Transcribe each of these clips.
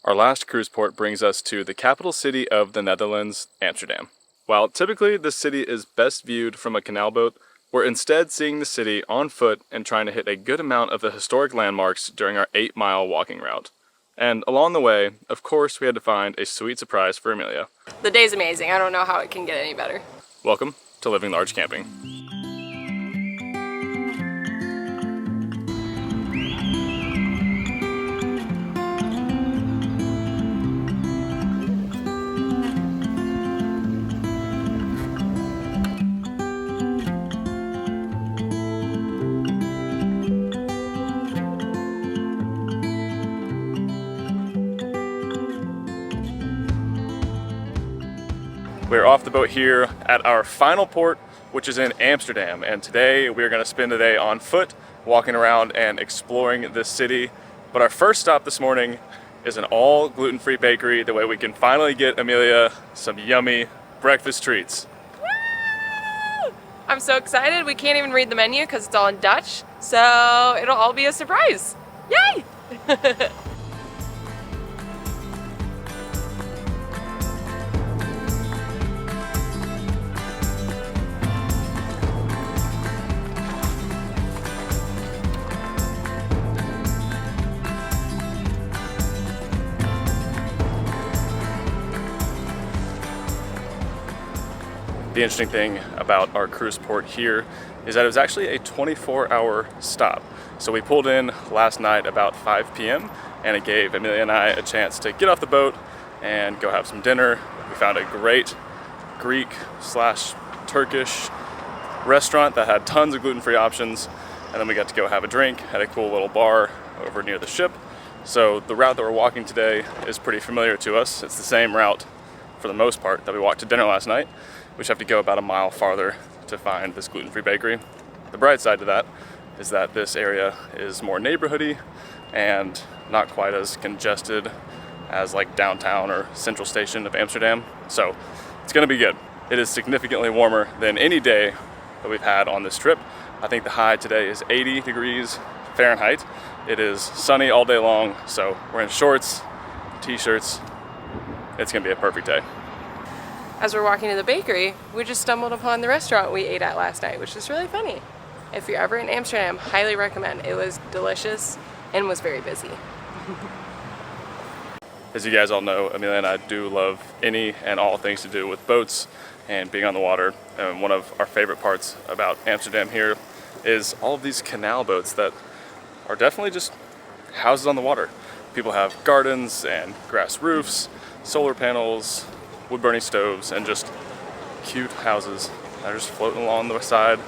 Our last cruise port brings us to the capital city of the Netherlands, Amsterdam. While typically this city is best viewed from a canal boat, we're instead seeing the city on foot and trying to hit a good amount of the historic landmarks during our 8-mile walking route. And along the way, of course, we had to find a sweet surprise for Amelia. The day's amazing. I don't know how it can get any better. Welcome to Living Large Camping. We're off the boat here at our final port, which is in Amsterdam. And today we're gonna spend the day on foot, walking around and exploring this city. But our first stop this morning is an all gluten-free bakery, the way we can finally get Amelia some yummy breakfast treats. Woo! I'm so excited. We can't even read the menu because it's all in Dutch. So it'll all be a surprise. Yay! The interesting thing about our cruise port here is that it was actually a 24-hour stop. So we pulled in last night about 5 p.m. and it gave Amelia and I a chance to get off the boat and go have some dinner. We found a great Greek/Turkish restaurant that had tons of gluten-free options, and then we got to go have a drink at a cool little bar over near the ship. So the route that we're walking today is pretty familiar to us. It's the same route for the most part that we walked to dinner last night. We just have to go about a mile farther to find this gluten-free bakery. The bright side to that is that this area is more neighborhoody and not quite as congested as like downtown or central station of Amsterdam. So it's gonna be good. It is significantly warmer than any day that we've had on this trip. I think the high today is 80 degrees Fahrenheit. It is sunny all day long, so we're in shorts, t-shirts. It's gonna be a perfect day. As we're walking to the bakery, we just stumbled upon the restaurant we ate at last night, which is really funny. If you're ever in Amsterdam, highly recommend. It was delicious and was very busy. As you guys all know, Amelia and I do love any and all things to do with boats and being on the water. And one of our favorite parts about Amsterdam here is all of these canal boats that are definitely just houses on the water. People have gardens and grass roofs, solar panels, wood-burning stoves, and just cute houses that are just floating along the side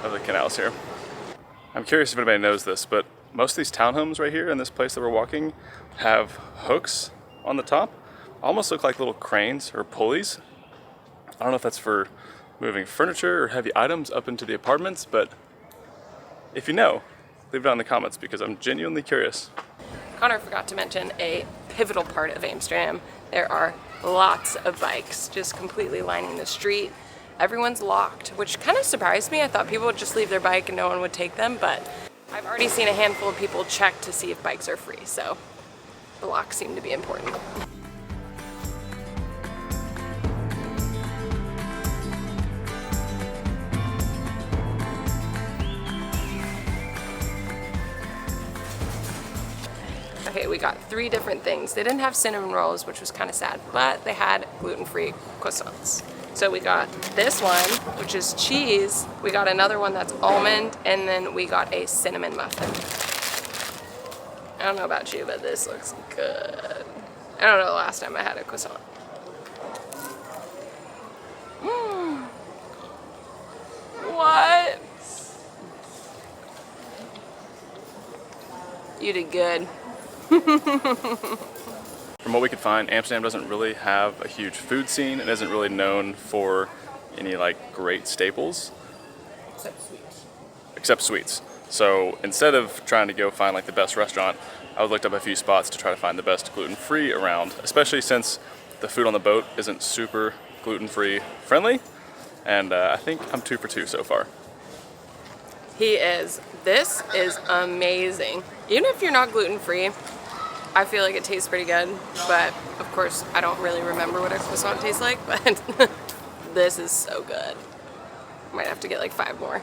of the canals here. I'm curious if anybody knows this, but most of these townhomes right here in this place that we're walking have hooks on the top. Almost look like little cranes or pulleys. I don't know if that's for moving furniture or heavy items up into the apartments, but if you know, leave it down in the comments because I'm genuinely curious. Connor forgot to mention a pivotal part of Amsterdam. There are lots of bikes just completely lining the street. Everyone's locked, which kind of surprised me. I thought people would just leave their bike and no one would take them, but I've already seen a handful of people check to see if bikes are free, so the locks seem to be important. Okay, we got 3 different things. They didn't have cinnamon rolls, which was kind of sad, but they had gluten-free croissants. So we got this one, which is cheese. We got another one that's almond, and then we got a cinnamon muffin. I don't know about you, but this looks good. I don't know the last time I had a croissant. What? You did good. From what we could find, Amsterdam doesn't really have a huge food scene and isn't really known for any like great staples. Except sweets. So instead of trying to go find like the best restaurant, I looked up a few spots to try to find the best gluten-free around, especially since the food on the boat isn't super gluten-free friendly. And I think I'm 2 for 2 so far. He is. This is amazing. Even if you're not gluten-free, I feel like it tastes pretty good, but of course I don't really remember what a croissant tastes like, but this is so good. Might have to get like 5 more.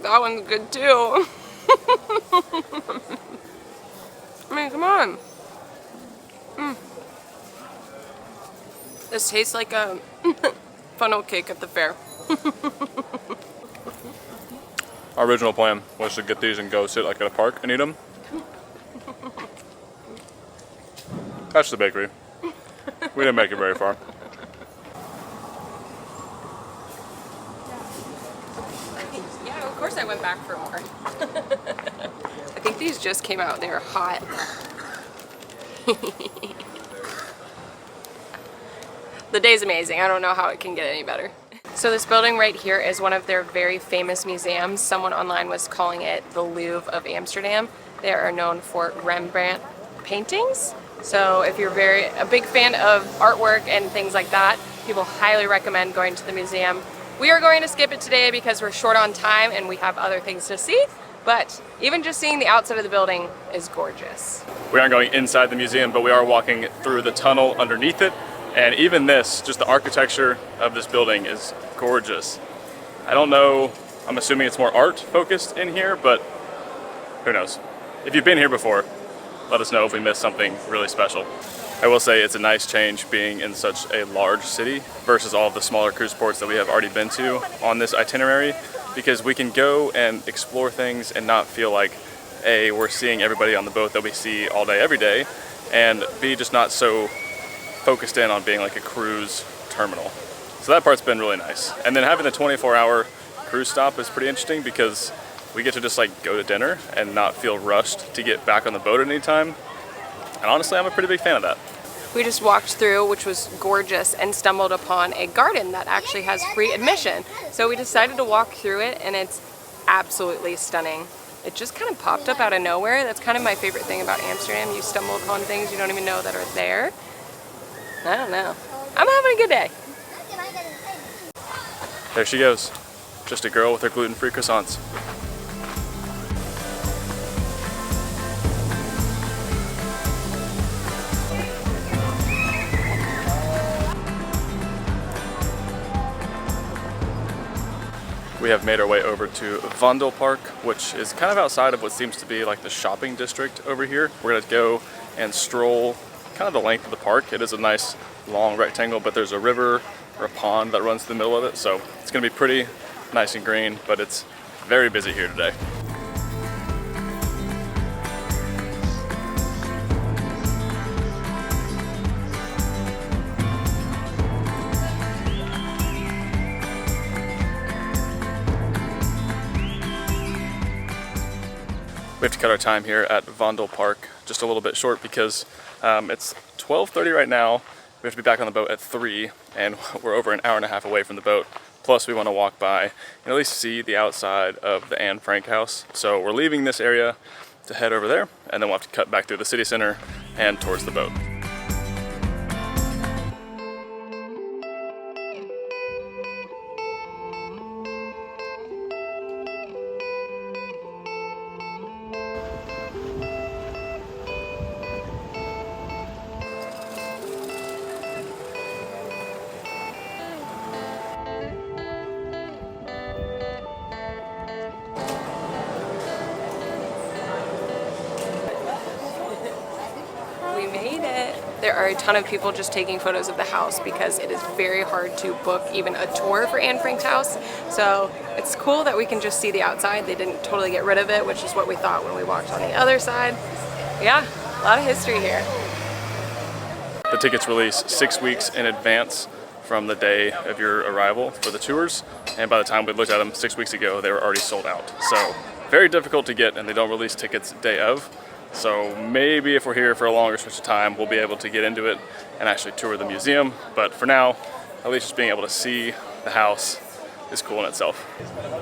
That one's good too. I mean, come on. This tastes like a funnel cake at the fair. Our original plan was to get these and go sit like at a park and eat them. That's the bakery. We didn't make it very far. Yeah, of course I went back for more. I think these just came out. They were hot. The day's amazing. I don't know how it can get any better. So this building right here is one of their very famous museums. Someone online was calling it the Louvre of Amsterdam. They are known for Rembrandt paintings. So if you're a big fan of artwork and things like that, people highly recommend going to the museum. We are going to skip it today because we're short on time and we have other things to see. But even just seeing the outside of the building is gorgeous. We aren't going inside the museum, but we are walking through the tunnel underneath it. And even this, just the architecture of this building is gorgeous. I don't know, I'm assuming it's more art focused in here, but who knows? If you've been here before, let us know if we missed something really special. I will say it's a nice change being in such a large city versus all of the smaller cruise ports that we have already been to on this itinerary, because we can go and explore things and not feel like A, we're seeing everybody on the boat that we see all day every day, and B, just not so focused in on being like a cruise terminal. So that part's been really nice. And then having the 24-hour cruise stop is pretty interesting because we get to just like go to dinner and not feel rushed to get back on the boat at any time. And honestly, I'm a pretty big fan of that. We just walked through, which was gorgeous, and stumbled upon a garden that actually has free admission. So we decided to walk through it, and it's absolutely stunning. It just kind of popped up out of nowhere. That's kind of my favorite thing about Amsterdam. You stumble upon things you don't even know that are there. I don't know. I'm having a good day. There she goes. Just a girl with her gluten-free croissants. We have made our way over to Vondelpark, which is kind of outside of what seems to be like the shopping district over here. We're gonna go and stroll kind of the length of the park. It is a nice long rectangle, but there's a river or a pond that runs through the middle of it. So it's gonna be pretty nice and green, but it's very busy here today. We have to cut our time here at Vondelpark just a little bit short because it's 12:30 right now. We have to be back on the boat at 3, and we're over an hour and a half away from the boat. Plus, we want to walk by and at least see the outside of the Anne Frank house. So we're leaving this area to head over there, and then we'll have to cut back through the city center and towards the boat. There are a ton of people just taking photos of the house because it is very hard to book even a tour for Anne Frank's house. So it's cool that we can just see the outside. They didn't totally get rid of it, which is what we thought when we walked on the other side. Yeah, a lot of history here. The tickets release 6 weeks in advance from the day of your arrival for the tours. And by the time we looked at them 6 weeks ago, they were already sold out. So very difficult to get, and they don't release tickets day of. So maybe if we're here for a longer stretch of time, we'll be able to get into it and actually tour the museum. But for now, at least just being able to see the house is cool in itself.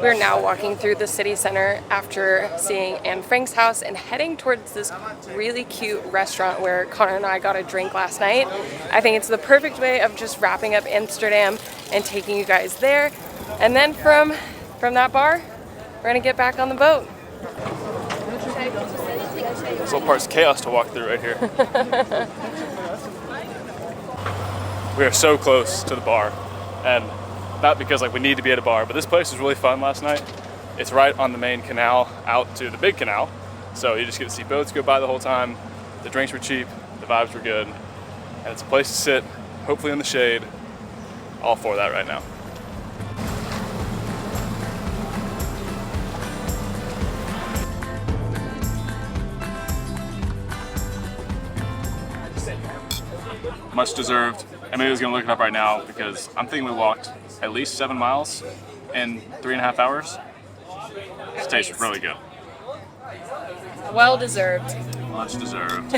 We're now walking through the city center after seeing Anne Frank's house and heading towards this really cute restaurant where Connor and I got a drink last night. I think it's the perfect way of just wrapping up Amsterdam and taking you guys there. And then from that bar, we're gonna get back on the boat. This little part's chaos to walk through right here. We are so close to the bar, and not because like we need to be at a bar, but this place was really fun last night. It's right on the main canal out to the big canal, so you just get to see boats go by the whole time. The drinks were cheap, the vibes were good, and it's a place to sit, hopefully in the shade. All for that right now. Much deserved. Amelia's gonna look it up right now because I'm thinking we walked at least 7 miles in 3.5 hours. It tastes really good. Well deserved. Much deserved.